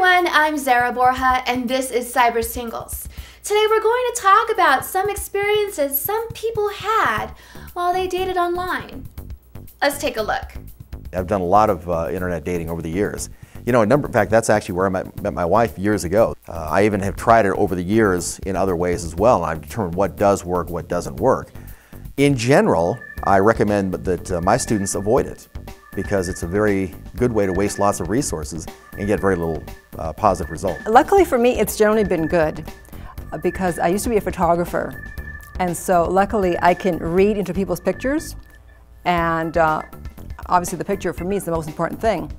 everyone, I'm Zarah Borja, and this is Cyber Singles. Today we're going to talk about some experiences some people had while they dated online. Let's take a look. I've done a lot of internet dating over the years. You know, in fact, that's actually where I met my wife years ago. I even have tried it over the years in other ways as well, and I've determined what does work, what doesn't work. In general, I recommend that my students avoid it, because it's a very good way to waste lots of resources and get very little positive result. Luckily for me, it's generally been good, because I used to be a photographer, and so luckily I can read into people's pictures, and obviously the picture for me is the most important thing,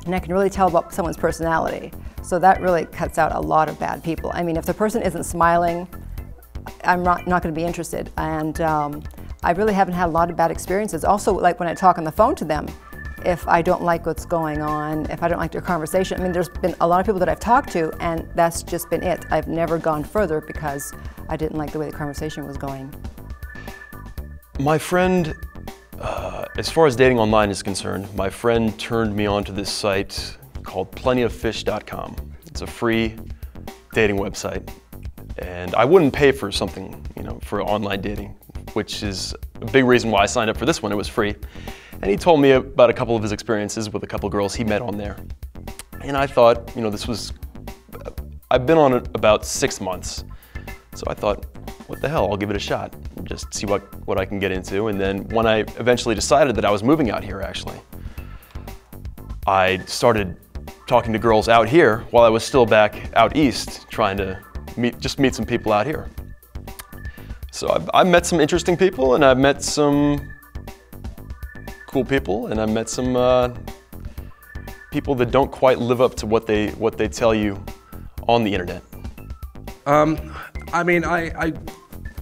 and I can really tell about someone's personality. So that really cuts out a lot of bad people. I mean, if the person isn't smiling, I'm not going to be interested, and I really haven't had a lot of bad experiences. Also, like when I talk on the phone to them, if I don't like what's going on, if I don't like their conversation, I mean, there's been a lot of people that I've talked to, and that's just been it. I've never gone further because I didn't like the way the conversation was going. My friend, as far as dating online is concerned, my friend turned me on to this site called plentyoffish.com. It's a free dating website, and I wouldn't pay for something, for online dating, which is a big reason why I signed up for this one. It was free. And he told me about a couple of his experiences with a couple of girls he met on there. And I thought, I've been on it about 6 months. So I thought, what the hell, I'll give it a shot and just see what I can get into. And then when I eventually decided that I was moving out here, actually, I started talking to girls out here while I was still back out east, trying to meet some people out here. So I've met some interesting people, and I've met some cool people, and I've met some people that don't quite live up to what they tell you on the internet. I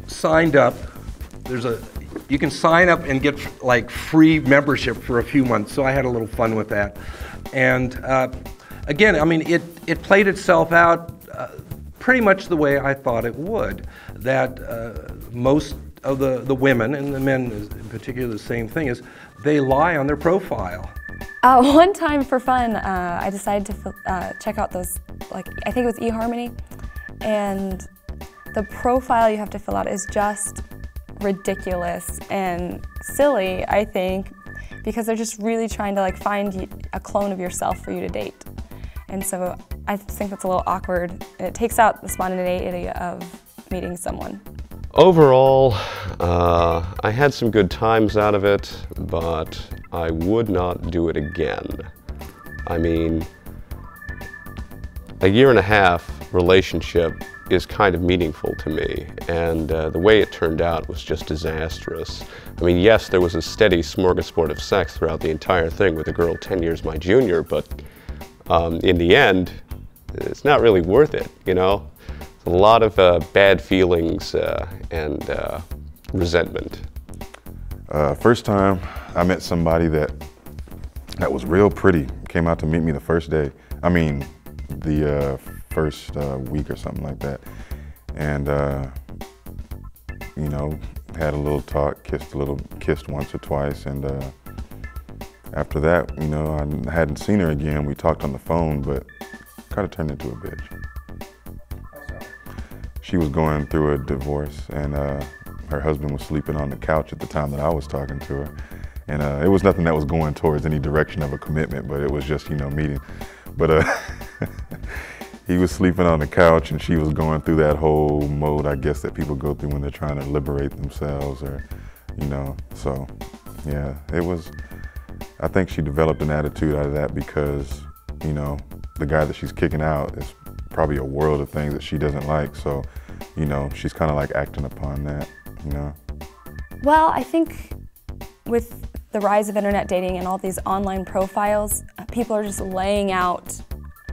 signed up. You can sign up and get like free membership for a few months, so I had a little fun with that. And again, it played itself out pretty much the way I thought it would. That most of the women, and the men in particular, the same thing, is they lie on their profile. One time for fun, I decided to check out those, I think it was eHarmony, and the profile you have to fill out is just ridiculous and silly, I think, because they're just really trying to find a clone of yourself for you to date. And so I think that's a little awkward, and it takes out the spontaneity of meeting someone. Overall, I had some good times out of it, but I would not do it again. I mean, a 1.5 year relationship is kind of meaningful to me, and the way it turned out was just disastrous. I mean, yes, there was a steady smorgasbord of sex throughout the entire thing with a girl 10 years my junior, but in the end, it's not really worth it, A lot of bad feelings and resentment. First time I met somebody that was real pretty. Came out to meet me the first day. The first week or something like that. And had a little talk, kissed once or twice, and after that, I hadn't seen her again. We talked on the phone, but kind of turned into a bitch. She was going through a divorce, and her husband was sleeping on the couch at the time that I was talking to her. And it was nothing that was going towards any direction of a commitment, but it was just, meeting. But he was sleeping on the couch, and she was going through that whole mode, I guess, that people go through when they're trying to liberate themselves, or, so, yeah, it was, I think she developed an attitude out of that because, the guy that she's kicking out is probably a world of things that she doesn't like, so, she's kind of acting upon that, Well, I think with the rise of internet dating and all these online profiles, people are just laying out,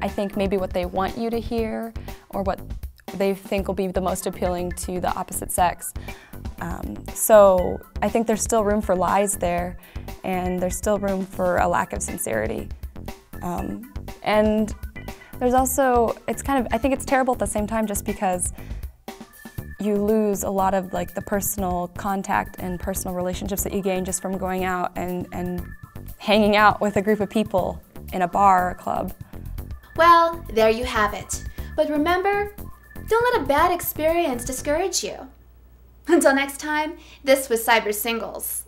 I think, maybe what they want you to hear or what they think will be the most appealing to the opposite sex. So I think there's still room for lies there, and there's still room for a lack of sincerity. And there's also, I think it's terrible at the same time, just because you lose a lot of the personal contact and personal relationships that you gain just from going out and hanging out with a group of people in a bar or a club. Well, there you have it. But remember, don't let a bad experience discourage you. Until next time, this was Cyber Singles.